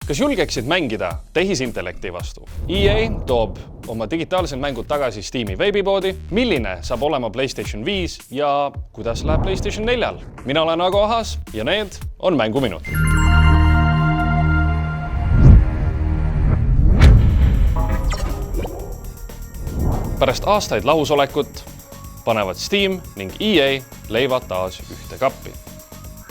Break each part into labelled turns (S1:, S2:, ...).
S1: Kas julgeksid mängida tehisintellekti vastu? EA toob oma digitaalsed mängud tagasi Steam'i veebipoodi. Milline saab olema PlayStation 5 ja kuidas läheb PlayStation 4-l? Mina olen Ago Ahas ja need on Mänguminutid. Pärast aastaid lahusolekut panevad Steam ning EA leivad taas ühte kappi.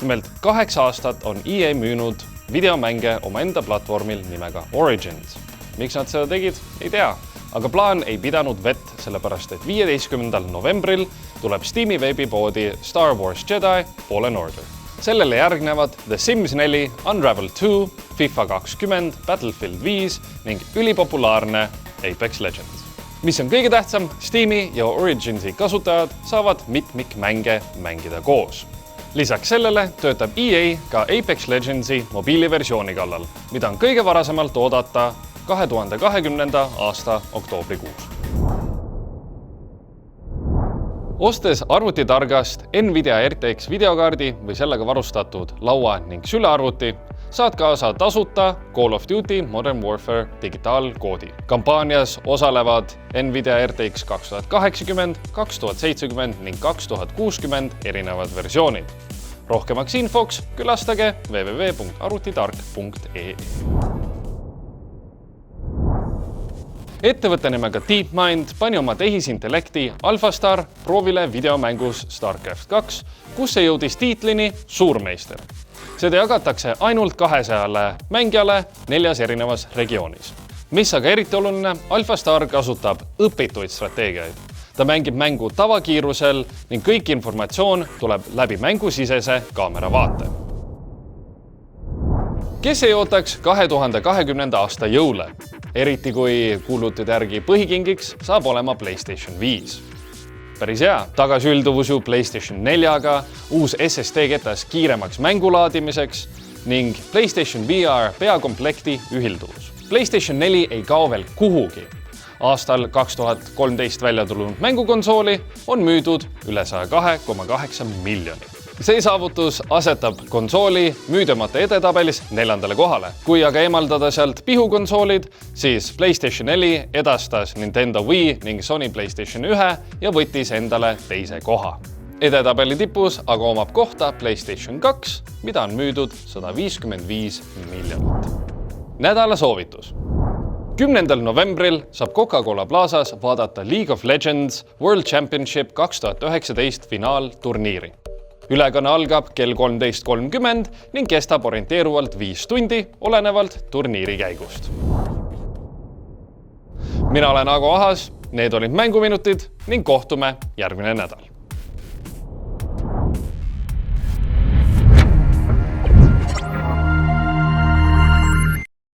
S1: Nimelt 8 aastat on EA müünud videomänge omaenda platvormil nimega Origins. Miks nad seda tegid? Ei tea, aga plaan ei pidanud vett, sellepärast et 15. novembril tuleb Steam'i veebipoodi Star Wars Jedi Fallen Order. Sellele järgnevad The Sims 4, Unravel 2, FIFA 20, Battlefield 5 ning ülipopulaarne Apex Legends. Mis on kõige tähtsam, Steam'i ja Originsi kasutajad saavad mitmikmänge mängida koos. Lisaks sellele töötab EA ka Apex Legendsi mobiiliversiooni kallal, mida on kõige varasemalt oodata 2020. aasta oktoobrikuus. Ostes arvutitargast Nvidia RTX videokaardi või sellega varustatud laua ning sülearvuti, saad kaasa tasuta Call of Duty Modern Warfare digitaalkoodi. Kampaanias osalevad Nvidia RTX 2080, 2070 ning 2060 erinevad versioonid. Rohkemaks infoks külastage www.arvutitark.ee. Ettevõtte nimega DeepMind pani oma tehisintellekti AlphaStar proovile videomängus StarCraft 2, kus see jõudis tiitlini Suurmeister. Seda jagatakse ainult 200 mängijale 4 erinevas regioonis. Mis aga eriti oluline, AlphaStar kasutab õpituid strateegiaid. Ta mängib mängu tavakiirusel ning kõik informatsioon tuleb läbi mängusisese kaamera vaate. Kes ei ootaks 2020. aasta jõule? Eriti kui kuulutud järgi põhikingiks saab olema PlayStation 5. Päris hea, tagasiülduvus ju PlayStation 4-ga, uus SSD-ketas kiiremaks mängulaadimiseks ning PlayStation VR peakomplekti ühilduvus. PlayStation 4 ei kao veel kuhugi. Aastal 2013 välja tulnud mängukonsooli on müüdud üle 102,8 miljoni. See saavutus asetab konsooli müüdamata edetabelis 4. kohale. Kui aga eemaldada sealt pihukonsoolid, siis PlayStation 4 edastas Nintendo Wii ning Sony PlayStation 1 ja võttis endale 2. koha. Edetabeli tipus aga omab kohta PlayStation 2, mida on müüdud 155 miljonit. Nädala soovitus. 10. novembril saab Coca-Cola Plazas vaadata League of Legends World Championship 2019 finaalturniiri. Ülekanne algab kell 13.30 ning kestab orienteeruvalt 5 tundi, olenevalt turniiri käigust. Mina olen Ago Ahas, need olid Mänguminutid ning kohtume järgmine nädal.